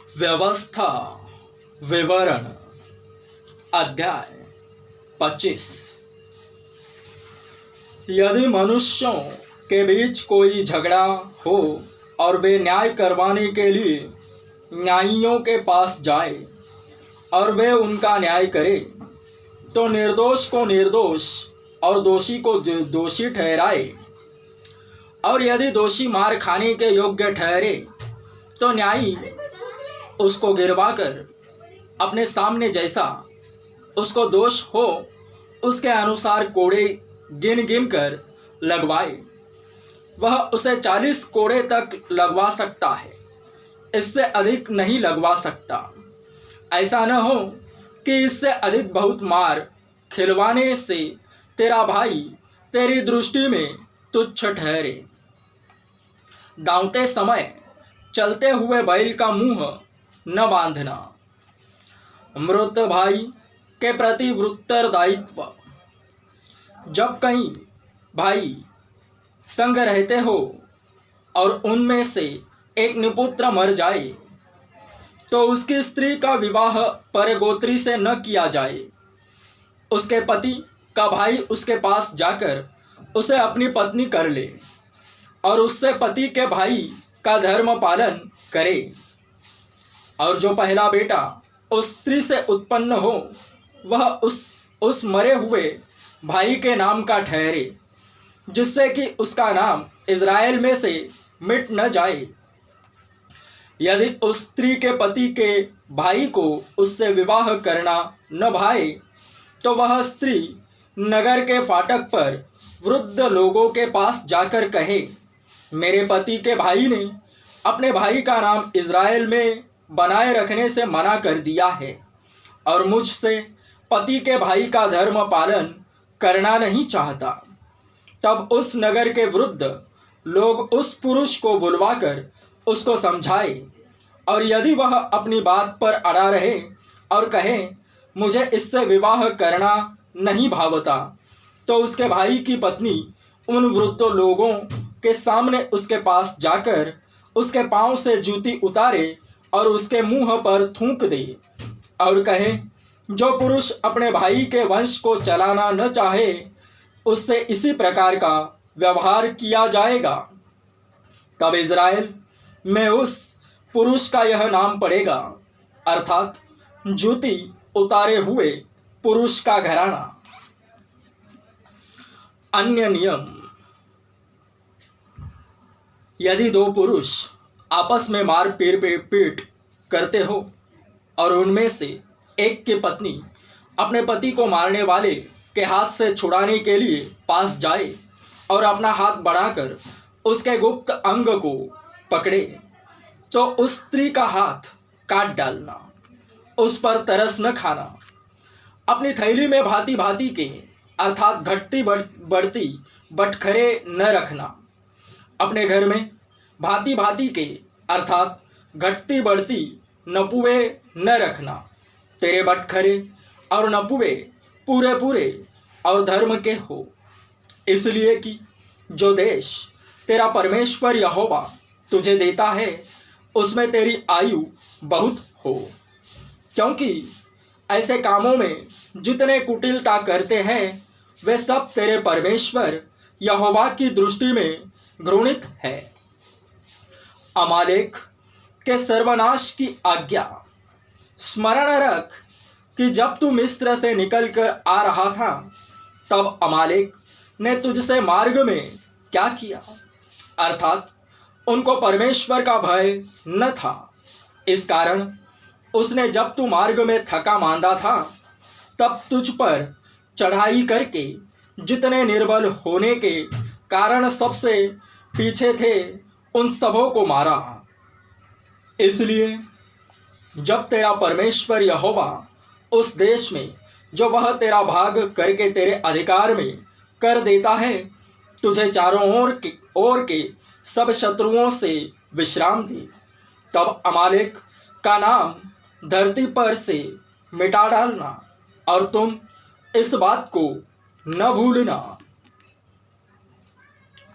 व्यवस्था विवरण अध्याय 25। यदि मनुष्यों के बीच कोई झगड़ा हो और वे न्याय करवाने के लिए न्यायियों के पास जाए और वे उनका न्याय करें, तो निर्दोष को निर्दोष और दोषी को दोषी ठहराए। और यदि दोषी मार खाने के योग्य ठहरे तो न्यायी उसको गिरवाकर अपने सामने जैसा उसको दोष हो उसके अनुसार कोड़े गिन गिन कर लगवाए। वह उसे 40 कोड़े तक लगवा सकता है, इससे अधिक नहीं लगवा सकता। ऐसा न हो कि इससे अधिक बहुत मार खिलवाने से तेरा भाई तेरी दृष्टि में तुच्छ ठहरे। दांवते समय चलते हुए बैल का मुंह न बांधना। मृत भाई के प्रति उत्तरदायित्व। जब कई भाई संग रहते हो और उनमें से एक निपुत्र मर जाए तो उसकी स्त्री का विवाह परगोत्री से न किया जाए। उसके पति का भाई उसके पास जाकर उसे अपनी पत्नी कर ले और उससे पति के भाई का धर्म पालन करे। और जो पहला बेटा उस स्त्री से उत्पन्न हो वह उस मरे हुए भाई के नाम का ठहरे, जिससे कि उसका नाम इज़राइल में से मिट न जाए। यदि उस स्त्री के पति के भाई को उससे विवाह करना न भाए तो वह स्त्री नगर के फाटक पर वृद्ध लोगों के पास जाकर कहे, मेरे पति के भाई ने अपने भाई का नाम इज़राइल में बनाए रखने से मना कर दिया है और मुझसे पति के भाई का धर्म पालन करना नहीं चाहता। तब उस नगर के वृद्ध लोग उस पुरुष को बुलवाकर उसको समझाए, और यदि वह अपनी बात पर अड़ा रहे और कहे मुझे इससे विवाह करना नहीं भावता, तो उसके भाई की पत्नी उन वृद्ध लोगों के सामने उसके पास जाकर उसके पांव से जूती उतारे और उसके मुंह पर थूक दे और कहे, जो पुरुष अपने भाई के वंश को चलाना न चाहे उससे इसी प्रकार का व्यवहार किया जाएगा। तब इज़राइल में उस पुरुष का यह नाम पड़ेगा, अर्थात जूती उतारे हुए पुरुष का घराना। अन्य नियम। यदि दो पुरुष आपस में मार पीट करते हो और उनमें से एक की पत्नी अपने पति को मारने वाले के हाथ से छुड़ाने के लिए पास जाए और अपना हाथ बढ़ाकर उसके गुप्त अंग को पकड़े, तो उस स्त्री का हाथ काट डालना, उस पर तरस न खाना। अपनी थैली में भांति भांति के अर्थात घटती बढ़ती बटखरे न रखना। अपने घर में भांति भांति के अर्थात घटती बढ़ती नपुए न रखना। तेरे बटखरे और नपुए पूरे पूरे और धर्म के हो, इसलिए कि जो देश तेरा परमेश्वर यहोवा तुझे देता है उसमें तेरी आयु बहुत हो। क्योंकि ऐसे कामों में जितने कुटिलता करते हैं वे सब तेरे परमेश्वर यहोवा की दृष्टि में घृणित है। अमालेक के सर्वनाश की आज्ञा। स्मरण रख कि जब तू मिस्र से निकलकर आ रहा था तब अमालेक ने तुझसे मार्ग में क्या किया, अर्थात उनको परमेश्वर का भय न था। इस कारण उसने जब तू मार्ग में थका मांदा था तब तुझ पर चढ़ाई करके जितने निर्बल होने के कारण सबसे पीछे थे उन सबों को मारा। इसलिए जब तेरा परमेश्वर यहोवा उस देश में जो वह तेरा भाग करके तेरे अधिकार में कर देता है तुझे चारों ओर के सब शत्रुओं से विश्राम दे, तब अमालेक का नाम धरती पर से मिटा डालना और तुम इस बात को न भूलना।